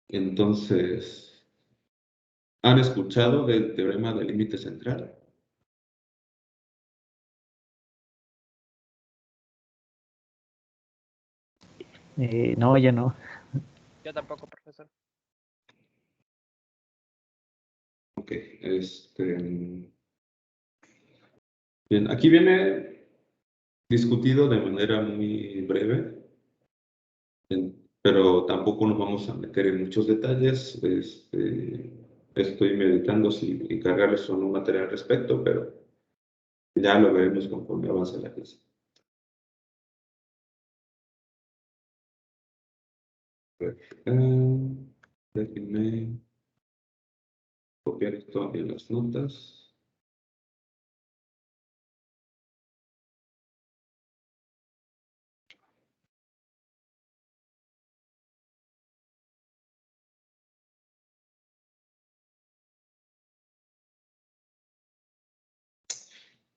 Entonces, ¿han escuchado del teorema del límite central? No, ya no. Yo tampoco, profesor. Ok, bien, aquí viene discutido de manera muy breve, pero tampoco nos vamos a meter en muchos detalles. Estoy meditando si encargarles o no material al respecto, pero ya lo veremos conforme avance la clase. Déjenme copiar esto en las notas.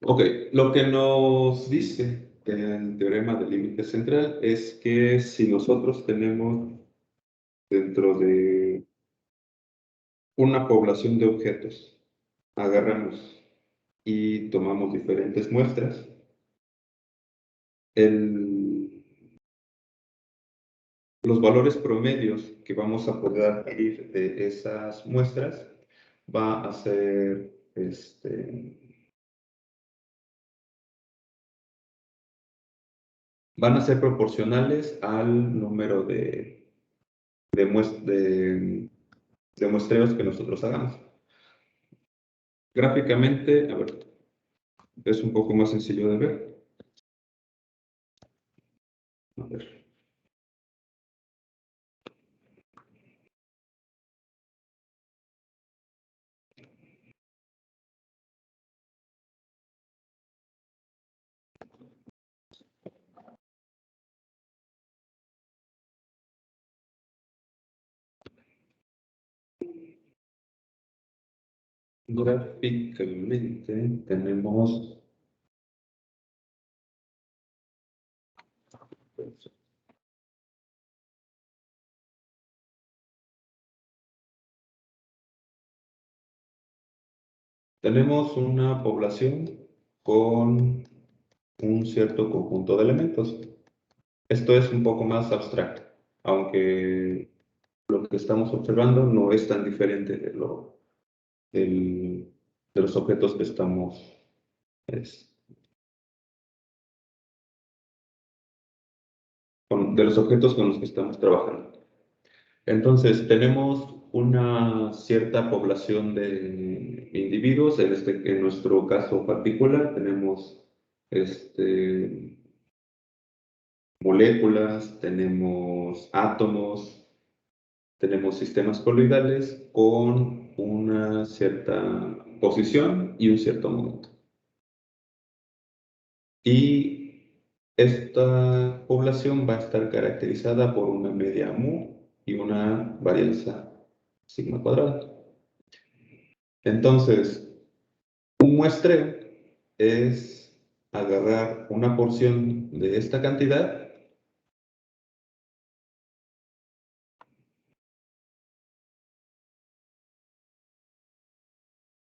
Ok, lo que nos dice el teorema del límite central es que si nosotros tenemos dentro de una población de objetos, agarramos y tomamos diferentes muestras, los valores promedios que vamos a poder adquirir de esas muestras va a ser van a ser proporcionales al número de muestreos que nosotros hagamos. Gráficamente, a ver, es un poco más sencillo de ver. A ver. Gráficamente tenemos una población con un cierto conjunto de elementos. Esto es un poco más abstracto, aunque lo que estamos observando no es tan diferente de los objetos que estamos de los objetos con los que estamos trabajando. Entonces, tenemos una cierta población de individuos, en nuestro caso particular, tenemos moléculas, tenemos átomos, tenemos sistemas coloidales con una cierta posición y un cierto momento. Y esta población va a estar caracterizada por una media mu y una varianza sigma cuadrada. Entonces, un muestreo es agarrar una porción de esta cantidad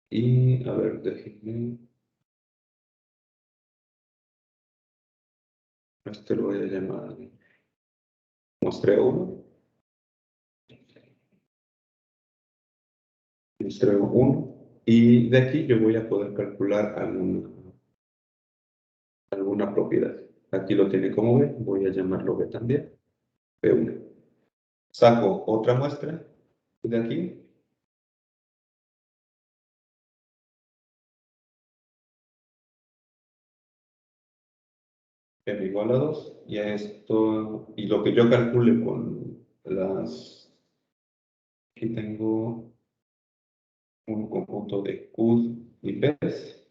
y, a ver, déjenme, lo voy a llamar muestreo 1, muestreo 1, y de aquí yo voy a poder calcular alguna propiedad. Aquí lo tiene como B, voy a llamarlo B también, B1. Saco otra muestra de aquí. M igual a 2, y a esto, y lo que yo calcule con aquí tengo un conjunto de Q y P's.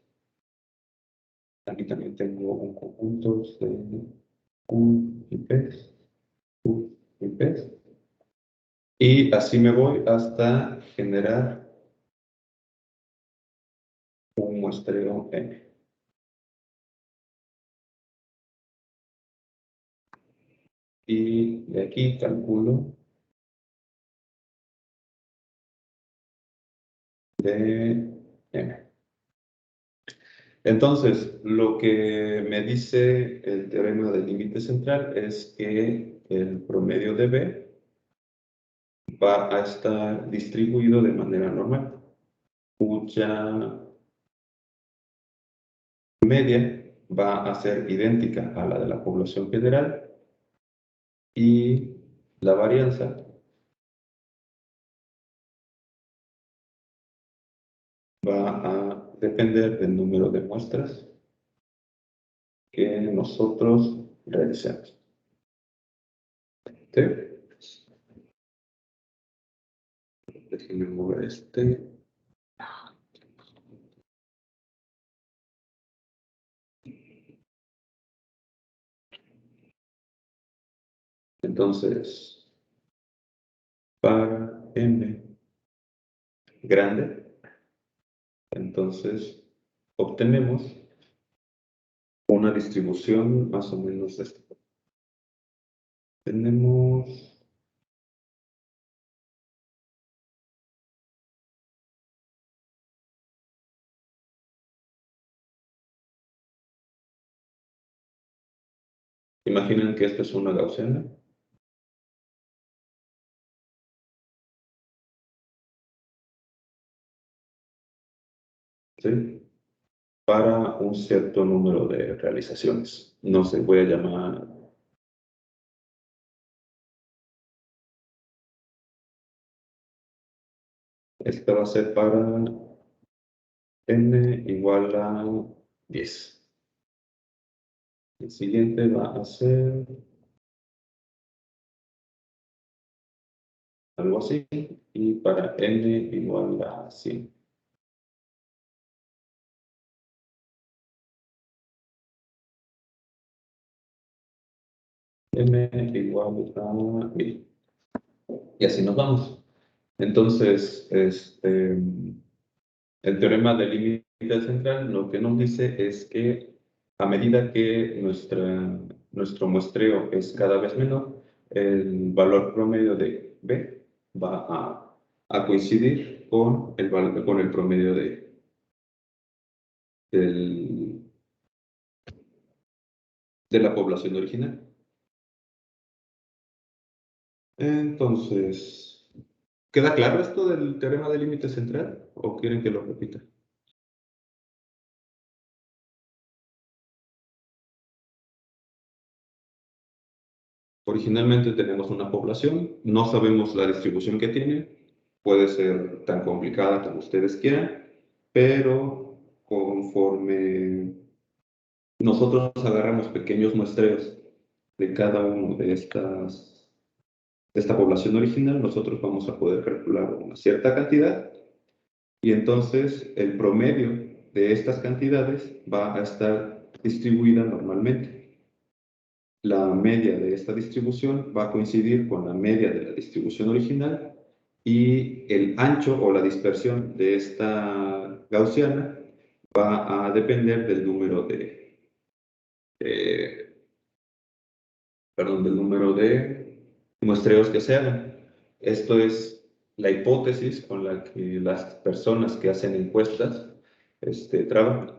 Aquí también tengo un conjunto de Q y P's, Q y P's. Y así me voy hasta generar un muestreo M. Y de aquí calculo de M. Entonces, lo que me dice el teorema del límite central es que el promedio de B va a estar distribuido de manera normal, cuya media va a ser idéntica a la de la población general y la varianza va a depender del número de muestras que nosotros realicemos. ¿Sí? Déjenme mover este. Entonces, para M grande, entonces obtenemos una distribución más o menos de esta forma. Tenemos imaginen que esta es una gaussiana. ¿Sí? Para un cierto número de realizaciones. No se voy a llamar esta va a ser para n igual a 10. El siguiente va a ser algo así, y para n igual a 100. M igual a 1000. Y así nos vamos. Entonces, el teorema del límite central lo que nos dice es que a medida que nuestro muestreo es cada vez menor, el valor promedio de B va a coincidir con el promedio de la población original. Entonces, ¿queda claro esto del teorema del límite central o quieren que lo repita? Originalmente tenemos una población, no sabemos la distribución que tiene, puede ser tan complicada como ustedes quieran, pero conforme nosotros agarramos pequeños muestreos de cada uno de esta población original, nosotros vamos a poder calcular una cierta cantidad y entonces el promedio de estas cantidades va a estar distribuida normalmente. La media de esta distribución va a coincidir con la media de la distribución original y el ancho o la dispersión de esta gaussiana va a depender del número del número de muestreos que se hagan. Esto es la hipótesis con la que las personas que hacen encuestas trabajan.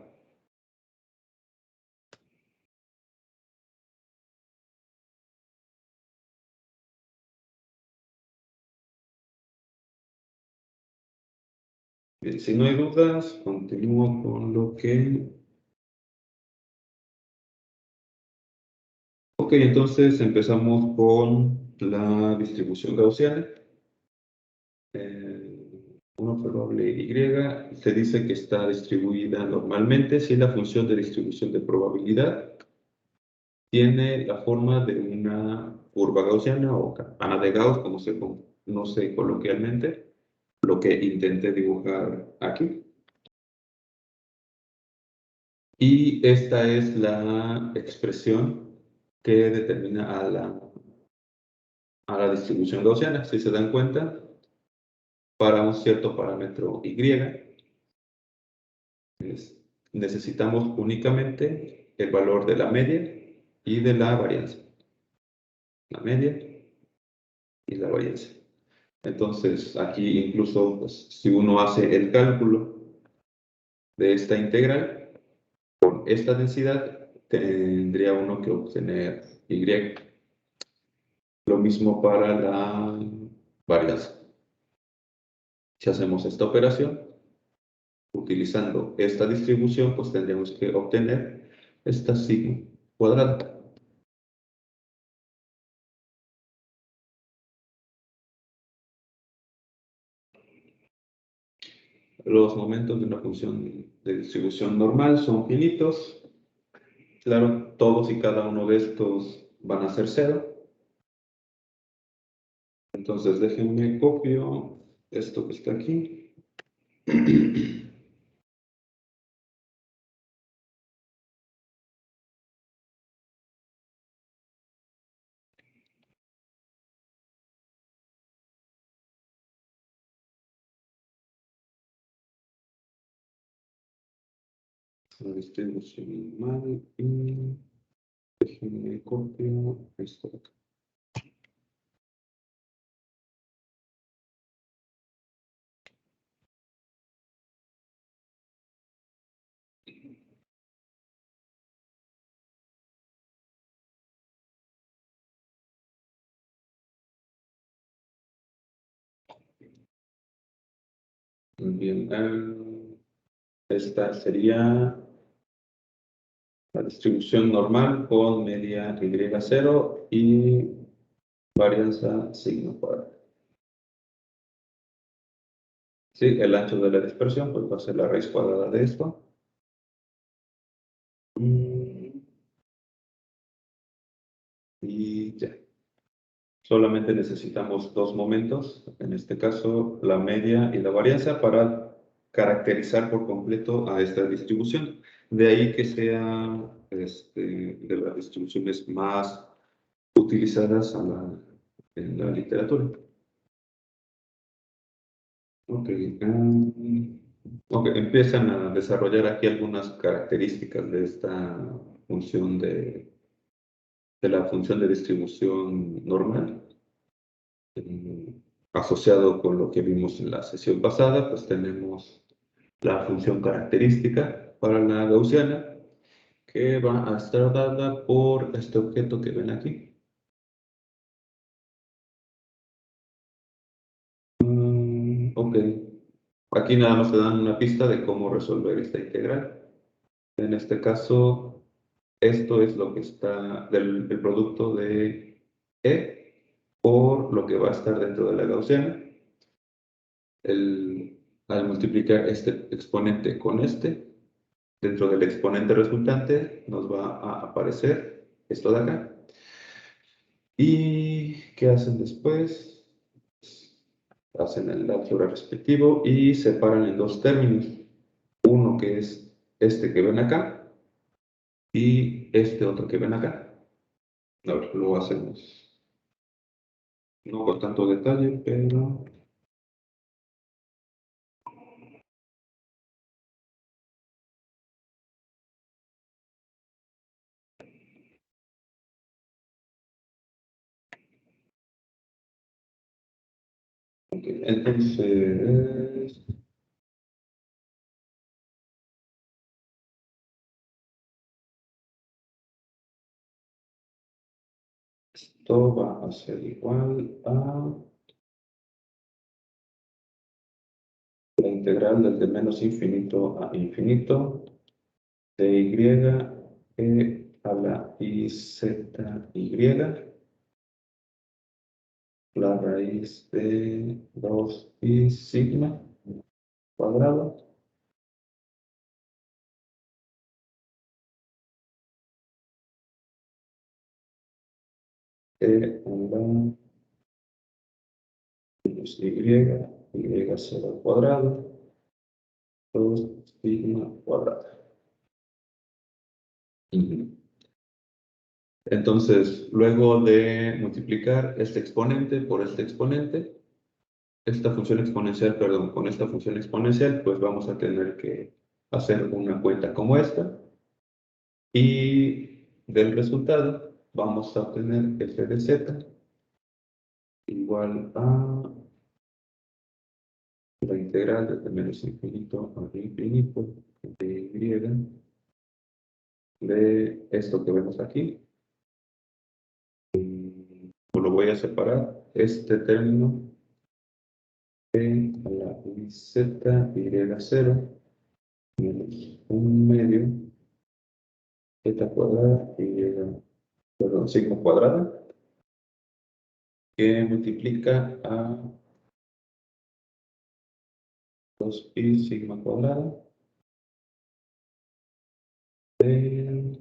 Bien, si no hay dudas, continúo con lo que... Ok, entonces empezamos con la distribución gaussiana. 1 probable y se dice que está distribuida normalmente si la función de distribución de probabilidad tiene la forma de una curva gaussiana o campana de Gauss, como se conoce coloquialmente, lo que intenté dibujar aquí. Y esta es la expresión que determina a la distribución gaussiana. Si se dan cuenta, para un cierto parámetro y, necesitamos únicamente el valor de la media y de la varianza. La media y la varianza. Entonces, aquí incluso, pues, si uno hace el cálculo de esta integral, con esta densidad, tendría uno que obtener y. Lo mismo para la varianza. Si hacemos esta operación, utilizando esta distribución, pues tendríamos que obtener esta sigma cuadrada. Los momentos de una función de distribución normal son finitos. Claro, todos y cada uno de estos van a ser cero. Entonces déjenme copio esto que está aquí. La distribución normal y déjenme copio esto de acá. Bien, esta sería la distribución normal con media y0 y varianza sigma cuadrada. Sí, el ancho de la dispersión pues va a ser la raíz cuadrada de esto. Y ya. Solamente necesitamos dos momentos, en este caso la media y la varianza, para caracterizar por completo a esta distribución. De ahí que sea de las distribuciones más utilizadas en la literatura. Ok, empiezan a desarrollar aquí algunas características de esta función de la función de distribución normal. Asociado con lo que vimos en la sesión pasada, pues tenemos la función característica para la gaussiana, que va a estar dada por este objeto que ven aquí. Ok, aquí nada más te dan una pista de cómo resolver esta integral. En este caso, esto es lo que está el producto de E por lo que va a estar dentro de la gaussiana. Al multiplicar este exponente con este, dentro del exponente resultante nos va a aparecer esto de acá. ¿Y qué hacen después? Hacen el álgebra respectivo y separan en dos términos. Uno que es este que ven acá y este otro que ven acá. A ver, lo hacemos no con tanto detalle, pero okay. Entonces esto va a ser igual a la integral desde menos infinito a infinito de y e a la y z y, la raíz de 2 sigma cuadrado e a la y0 al cuadrado 2 sigma cuadrado. Entonces, luego de multiplicar este exponente por este exponente, esta función exponencial, perdón, con esta función exponencial, pues vamos a tener que hacer una cuenta como esta. Y del resultado vamos a obtener f de z igual a la integral desde menos infinito a infinito de y de esto que vemos aquí. Lo voy a separar, este término de a la z y0 menos 1/2 z cuadrada perdón, sigma cuadrada, que multiplica a 2pi sigma cuadrada de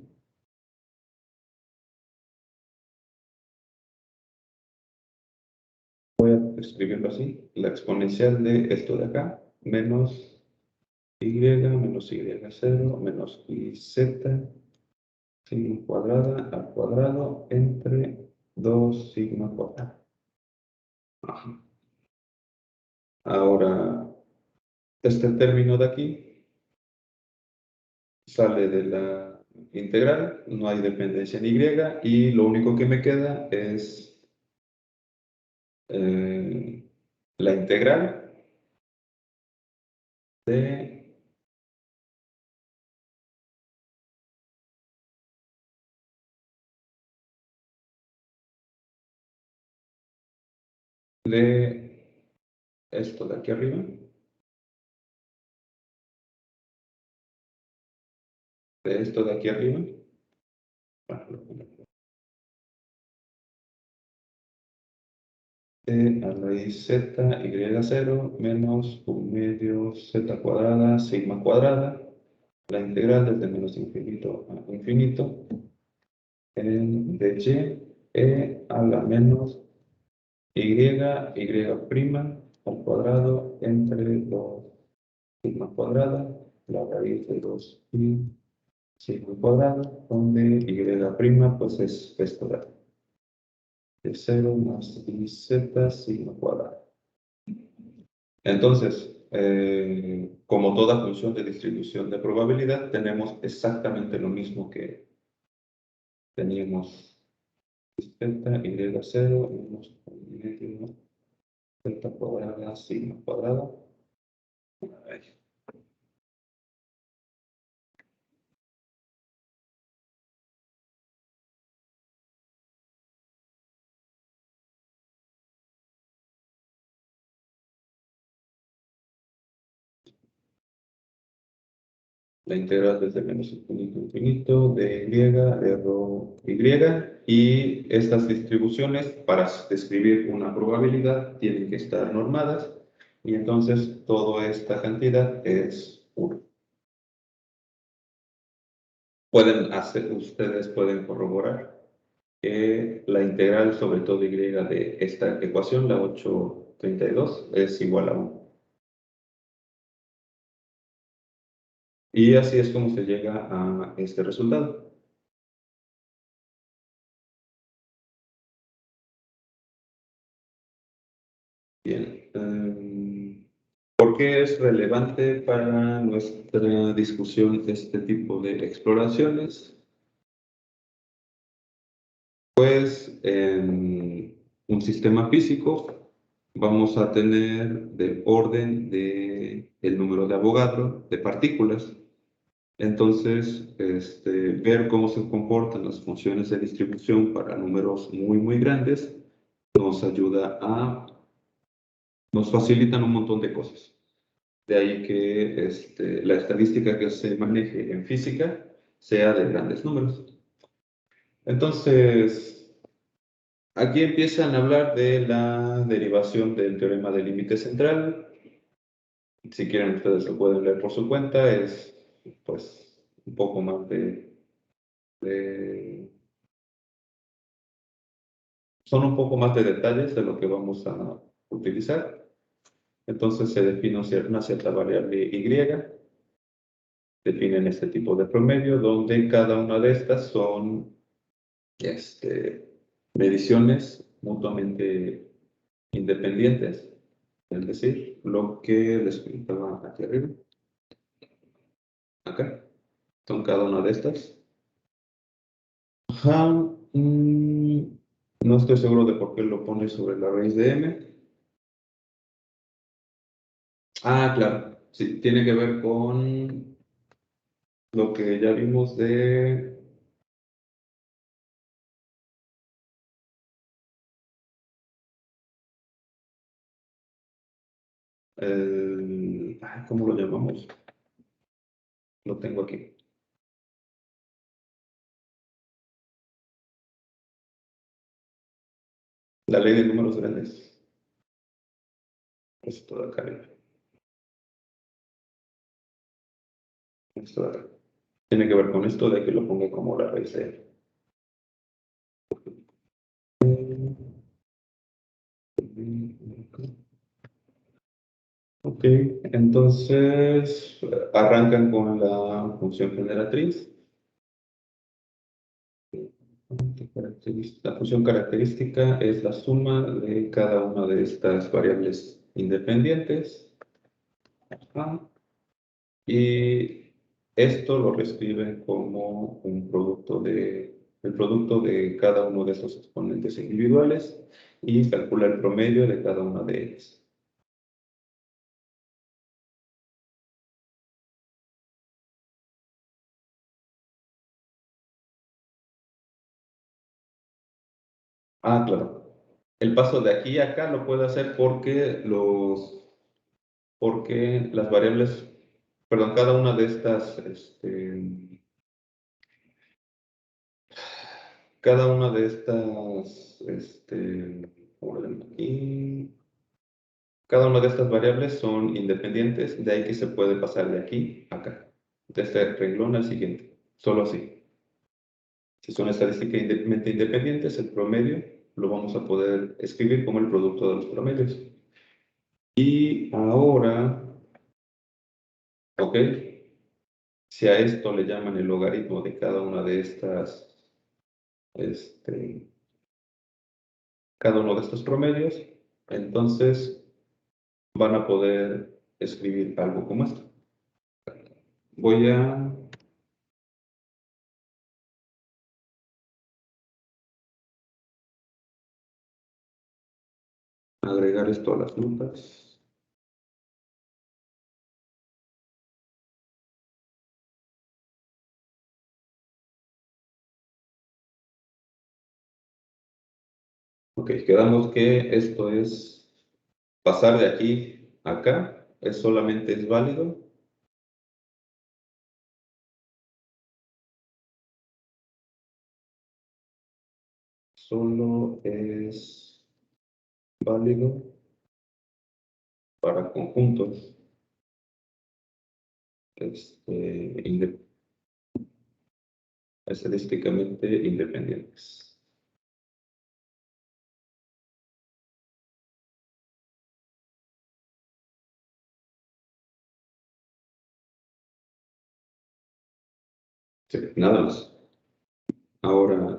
voy a escribirlo así, la exponencial de esto de acá, menos y menos y0 menos iz sigma cuadrada al cuadrado entre 2 sigma cuadrada. Ajá. Ahora, este término de aquí sale de la integral, no hay dependencia en y, y lo único que me queda es la integral de esto de aquí arriba, de esto de aquí arriba, a raíz z y0 menos 1/2 z cuadrada sigma cuadrada, la integral desde menos infinito a infinito, de y a la menos y prima al cuadrado entre 2 sigma cuadrada, la raíz de 2pi sigma cuadrada, donde y prima pues es esto de 0 más iz sigma cuadrada. Entonces, como toda función de distribución de probabilidad, tenemos exactamente lo mismo que teníamos z y0 menos 1/2 z cuadrada sigma cuadrada. Ahí. La integral desde menos infinito a infinito de y rho y, y estas distribuciones para describir una probabilidad tienen que estar normadas y entonces toda esta cantidad es 1. Ustedes pueden corroborar que la integral sobre todo y de esta ecuación, la 832, es igual a 1. Y así es como se llega a este resultado. Bien. ¿Por qué es relevante para nuestra discusión este tipo de exploraciones? Pues en un sistema físico vamos a tener del orden del número de Avogadro de partículas. Entonces, ver cómo se comportan las funciones de distribución para números muy, muy grandes nos ayuda nos facilitan un montón de cosas. De ahí que la estadística que se maneje en física sea de grandes números. Entonces, aquí empiezan a hablar de la derivación del teorema del límite central. Si quieren, ustedes lo pueden leer por su cuenta. Es, pues, un poco más son un poco más de detalles de lo que vamos a utilizar. Entonces, se define una cierta variable y, definen este tipo de promedio, donde cada una de estas son mediciones mutuamente independientes, es decir, lo que les pintaba aquí arriba, acá, son cada una de estas. Ajá, no estoy seguro de por qué lo pone sobre la raíz de m. Ah, claro. Sí, tiene que ver con lo que ya vimos de ¿cómo lo llamamos? Lo tengo aquí. La ley de números grandes. Esto de acá. Esto de acá. Tiene que ver con esto de que lo ponga como la raíz de. Ok, entonces arrancan con la función generatriz. La función característica es la suma de cada una de estas variables independientes. Ajá. Y esto lo reescriben como el producto de cada uno de estos exponentes individuales y calcula el promedio de cada una de ellas. Ah, claro. El paso de aquí a acá lo puede hacer porque las variables, perdón, cada una de estas, cada una de estas, ¿cómo lo llamo aquí? Cada una de estas variables son independientes, de ahí que se puede pasar de aquí a acá, de este renglón al siguiente, solo así. Si son estadísticamente independientes, el promedio lo vamos a poder escribir como el producto de los promedios. Y ahora, ok, si a esto le llaman el logaritmo de cada una de estas, este, cada uno de estos promedios, entonces van a poder escribir algo como esto. Voy a agregar esto a las notas. Ok, quedamos que esto es pasar de aquí a acá, solamente es válido. Solo es válido para conjuntos inde- estadísticamente independientes. Sí, nada más. Ahora,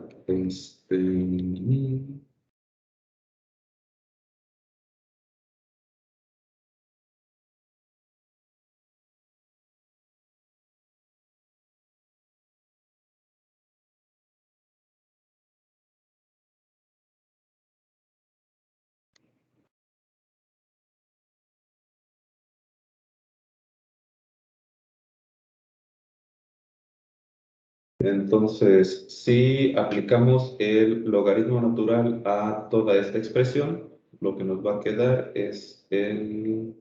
entonces, si aplicamos el logaritmo natural a toda esta expresión, lo que nos va a quedar es el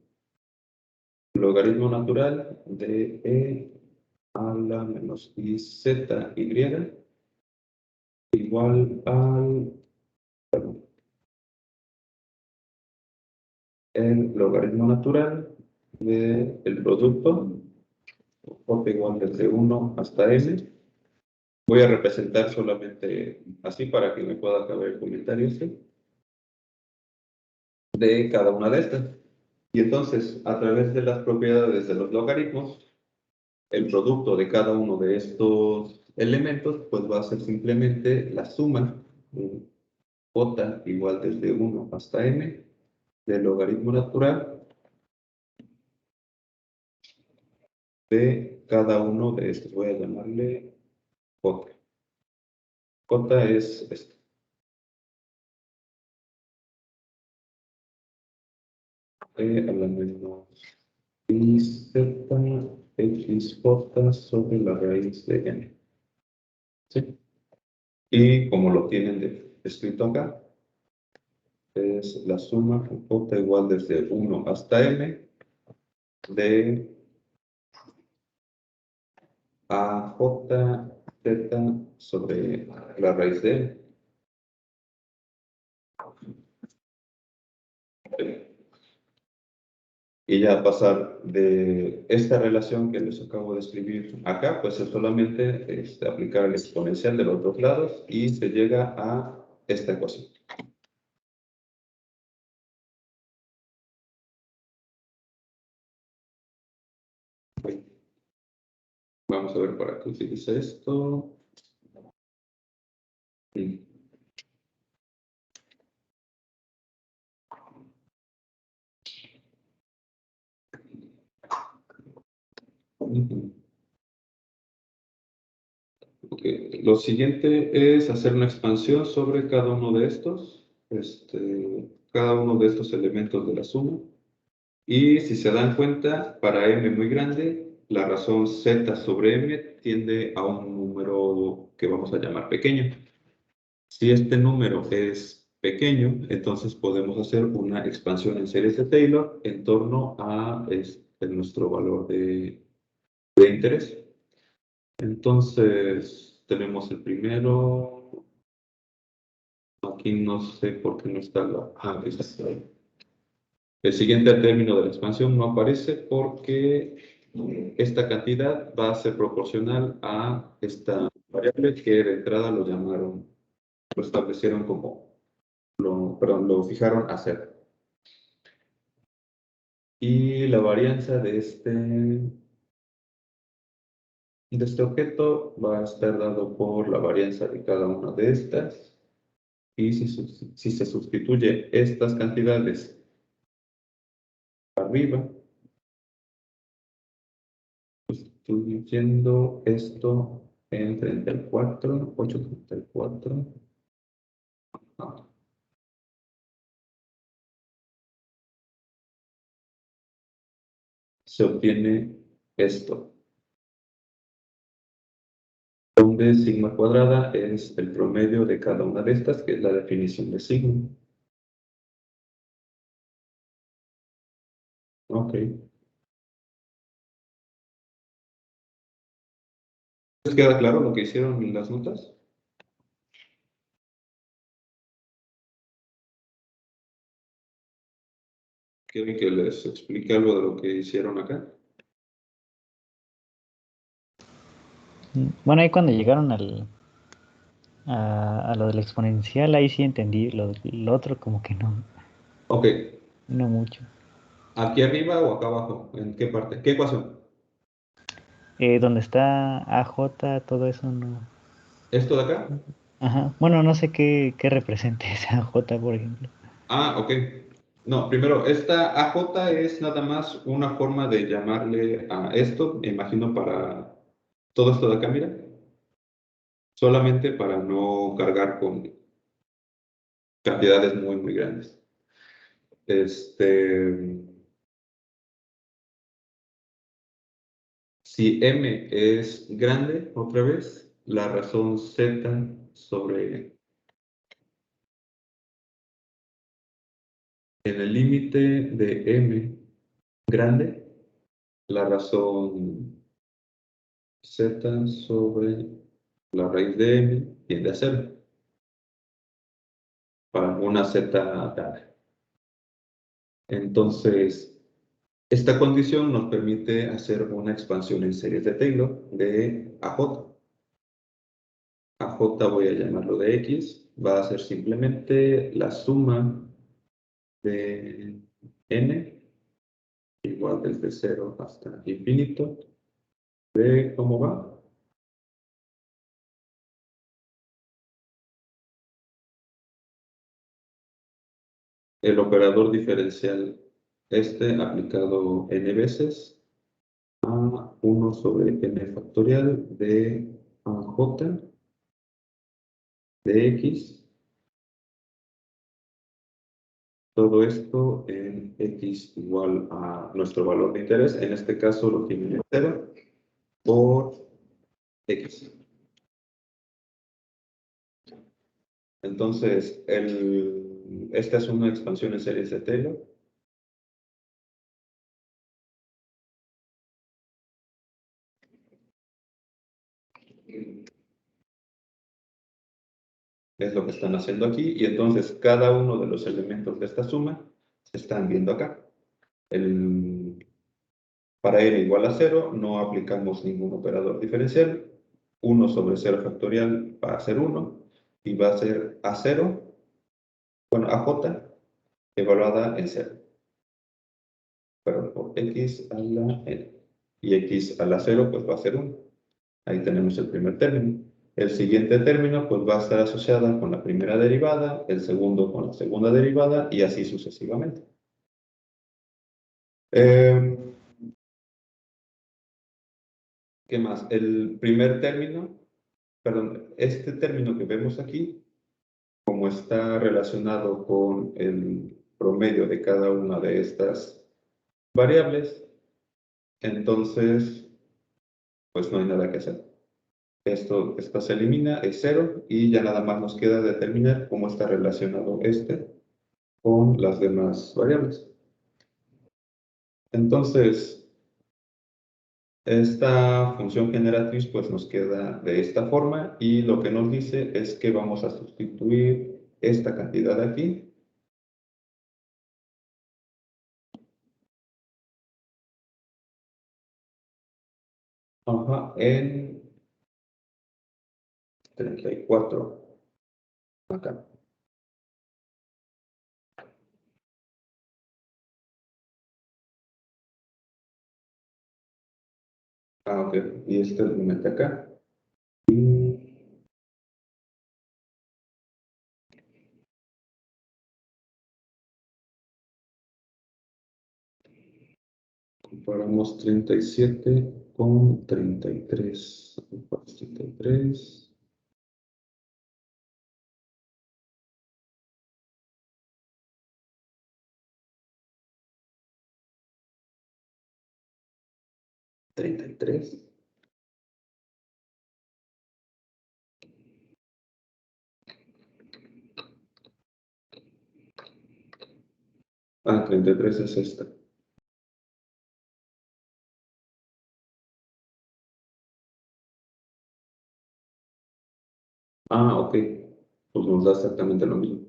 logaritmo natural de e a la menos i z y igual al el logaritmo natural del producto, j igual desde 1 hasta n. Voy a representar solamente así para que me pueda caber el comentario de cada una de estas. Y entonces, a través de las propiedades de los logaritmos, el producto de cada uno de estos elementos, pues va a ser simplemente la suma de j igual desde 1 hasta n del logaritmo natural de cada uno de estos. Voy a llamarle j. J es esto. A la menos y z xj sobre la raíz de n. ¿Sí? Y como lo tienen escrito acá, es la suma j igual desde 1 hasta m de aj z sobre la raíz de n. Y ya pasar de esta relación que les acabo de escribir acá, pues es solamente aplicar el exponencial de los dos lados y se llega a esta ecuación. Vamos a ver para qué utiliza esto. Sí. Okay. Lo siguiente es hacer una expansión sobre cada uno de estos, cada uno de estos elementos de la suma. Y si se dan cuenta, para m muy grande, la razón z sobre m tiende a un número que vamos a llamar pequeño. Si este número es pequeño, entonces podemos hacer una expansión en series de Taylor en torno a nuestro valor de interés. Entonces, tenemos el primero. Aquí no sé por qué no está la... aquí está. El siguiente término de la expansión no aparece porque esta cantidad va a ser proporcional a esta variable que de entrada lo establecieron como, perdón, lo fijaron a 0. Y la varianza de este objeto va a estar dado por la varianza de cada una de estas. Y si se sustituye estas cantidades arriba, sustituyendo esto en 34, 834, se obtiene esto, donde sigma cuadrada es el promedio de cada una de estas, que es la definición de sigma. Ok. ¿Les queda claro lo que hicieron en las notas? ¿Quieren que les explique algo de lo que hicieron acá? Bueno, ahí cuando llegaron a lo del exponencial, ahí sí entendí. Lo otro como que no, Ok. no mucho. ¿Aquí arriba o acá abajo? ¿En qué parte? ¿Qué ecuación? Donde está AJ, todo eso no. ¿Esto de acá? Ajá. Bueno, no sé qué representa esa J, por ejemplo. Ah, ok. No, primero, esta AJ es nada más una forma de llamarle a esto, me imagino para todo esto de acá, mira, solamente para no cargar con cantidades muy, muy grandes. Si m es grande, otra vez, la razón z sobre en el límite de m grande, la razón z sobre la raíz de m tiende a 0 para una z grande. Entonces, esta condición nos permite hacer una expansión en series de Taylor de AJ. AJ voy a llamarlo de X, va a ser simplemente la suma de n, igual desde 0 hasta infinito, de cómo va. El operador diferencial aplicado n veces a 1 sobre n factorial de AJ de X todo esto en x igual a nuestro valor de interés. En este caso lo tienen en 0 por x. Entonces, esta es una expansión en series de Taylor. Es lo que están haciendo aquí. Y entonces, cada uno de los elementos de esta suma se están viendo acá. Para n igual a 0, no aplicamos ningún operador diferencial. 1 sobre 0 factorial va a ser 1 y va a ser a0, bueno, aj evaluada en 0. Pero por x a la n. Y x a la 0 pues va a ser 1. Ahí tenemos el primer término. El siguiente término pues va a estar asociada con la primera derivada, el segundo con la segunda derivada y así sucesivamente. ¿Qué más? El primer término, perdón, este término que vemos aquí, como está relacionado con el promedio de cada una de estas variables, entonces, pues no hay nada que hacer. Esta se elimina, es 0, y ya nada más nos queda determinar cómo está relacionado este con las demás variables. Entonces, esta función generatriz pues nos queda de esta forma y lo que nos dice es que vamos a sustituir esta cantidad de aquí en 34 acá. Ok, y este lo mete acá. Y comparamos 37 con 33. 33. Ah, 33 es esta. Ah, ok. Pues nos da exactamente lo mismo.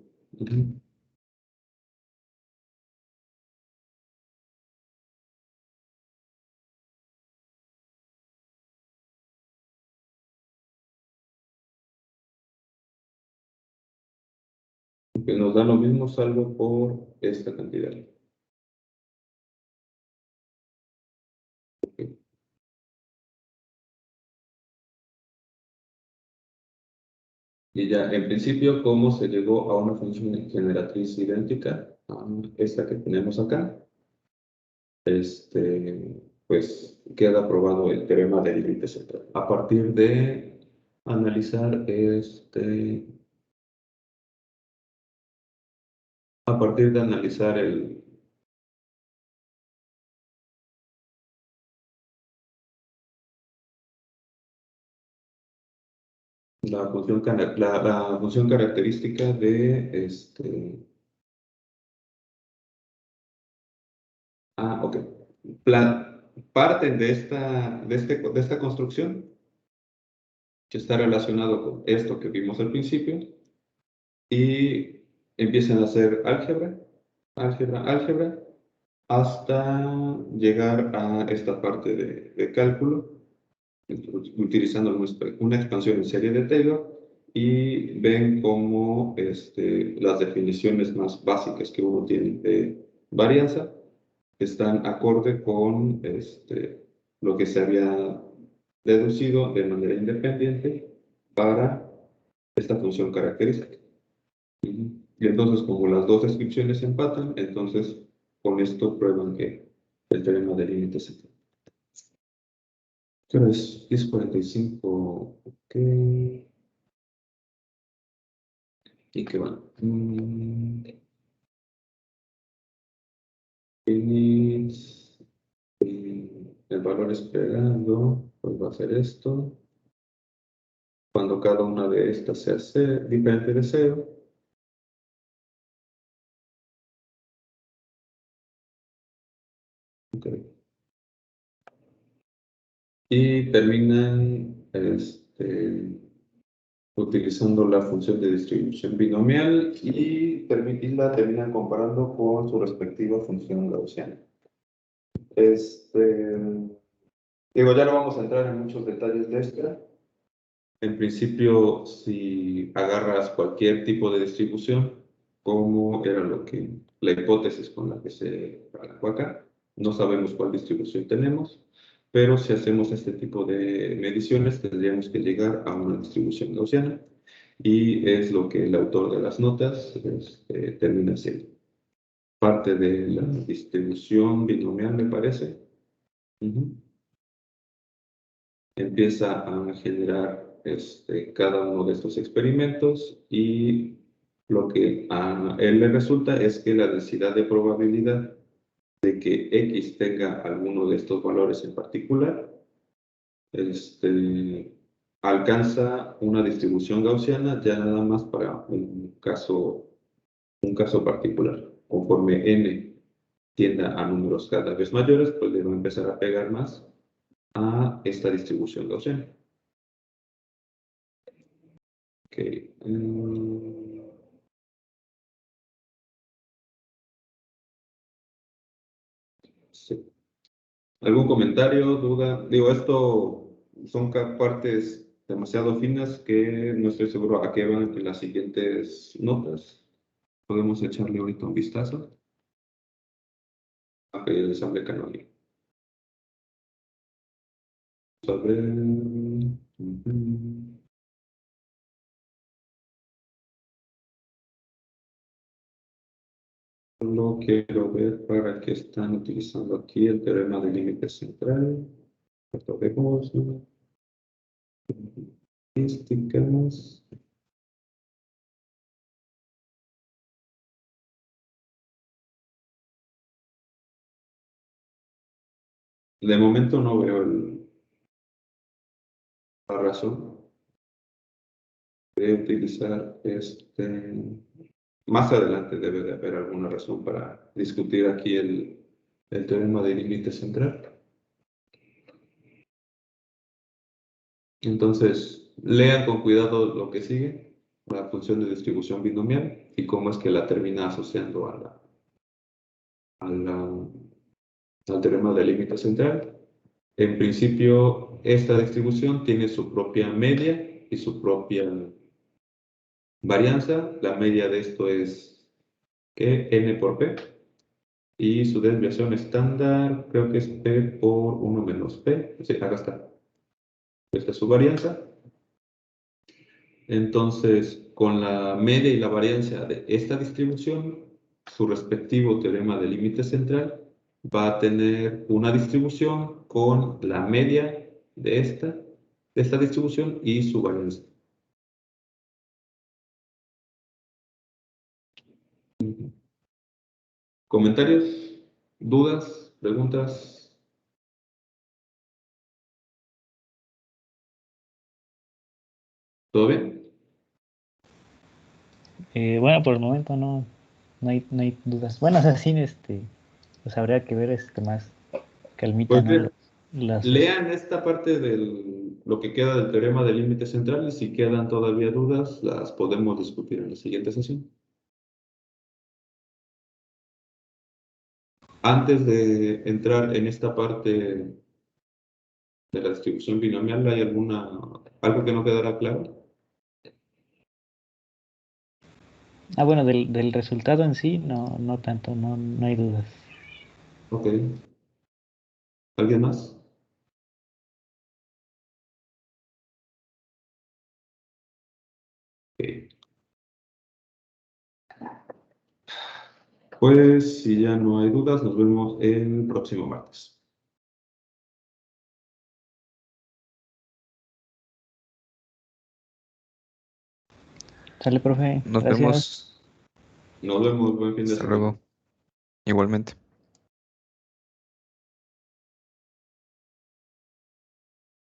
Que nos da lo mismo salvo por esta cantidad. Okay. Y ya, en principio, ¿cómo se llegó a una función generatriz idéntica a esta que tenemos acá? Pues queda probado el teorema del límite central. A partir de analizar la función característica de ok. Parten de esta construcción que está relacionado con esto que vimos al principio y empiezan a hacer álgebra, hasta llegar a esta parte de cálculo, utilizando una expansión en serie de Taylor, y ven cómo las definiciones más básicas que uno tiene de varianza están acorde con lo que se había deducido de manera independiente para esta función característica. Y entonces, como las dos descripciones empatan, entonces con esto prueban que el teorema del límite se cumple. ¿Qué hora es? 10:45. Ok. ¿Y qué van? valores pegando, pues va a ser esto. Cuando cada una de estas se hace diferente de 0. Okay. Y terminan utilizando la función de distribución binomial y la terminan comparando con su respectiva función gaussiana. Digo, ya no vamos a entrar en muchos detalles de esta. En principio, si agarras cualquier tipo de distribución, como era la hipótesis con la que se arrancó acá, no sabemos cuál distribución tenemos, pero si hacemos este tipo de mediciones, tendríamos que llegar a una distribución gaussiana, y es lo que el autor de las notas termina siendo. Parte de la distribución binomial, me parece. Empieza a generar cada uno de estos experimentos, y lo que a él le resulta es que la densidad de probabilidad de que X tenga alguno de estos valores en particular alcanza una distribución gaussiana ya nada más para un caso particular. Conforme n tienda a números cada vez mayores, pues le va a empezar a pegar más a esta distribución gaussiana. Okay. Sí. ¿Algún comentario, duda? Digo, esto son partes demasiado finas que no estoy seguro a qué van en las siguientes notas. Podemos echarle ahorita un vistazo. Ok, el ensamble canónico. Sobre... Solo quiero ver para qué están utilizando aquí el teorema del límite central. Esto vemos, ¿no? Estadísticas. De momento no veo la razón de utilizar Más adelante debe de haber alguna razón para discutir aquí el teorema del límite central. Entonces, lean con cuidado lo que sigue, la función de distribución binomial y cómo es que la termina asociando al teorema del límite central. En principio, esta distribución tiene su propia media y su propia varianza. La media de esto es n por p, y su desviación estándar creo que es p por 1 menos p. Sí, acá está. Esta es su varianza. Entonces, con la media y la varianza de esta distribución, su respectivo teorema del límite central va a tener una distribución con la media de esta distribución y su varianza. ¿Comentarios? ¿Dudas? ¿Preguntas? ¿Todo bien? Bueno, por el momento no hay dudas. Bueno, o sea, sí, pues habría que ver más calmita, Pues ¿no? bien, Las, lean esta parte de lo que queda del teorema del límite central, y si quedan todavía dudas, las podemos discutir en la siguiente sesión. Antes de entrar en esta parte de la distribución binomial, ¿hay algo que no quedará claro? bueno, del resultado en sí, no tanto, no hay dudas. Ok. ¿Alguien más? Ok. Pues si ya no hay dudas, nos vemos el próximo martes. Sale, profe. Nos Gracias. vemos. Nos vemos, buen fin de Hasta semana. luego. Igualmente.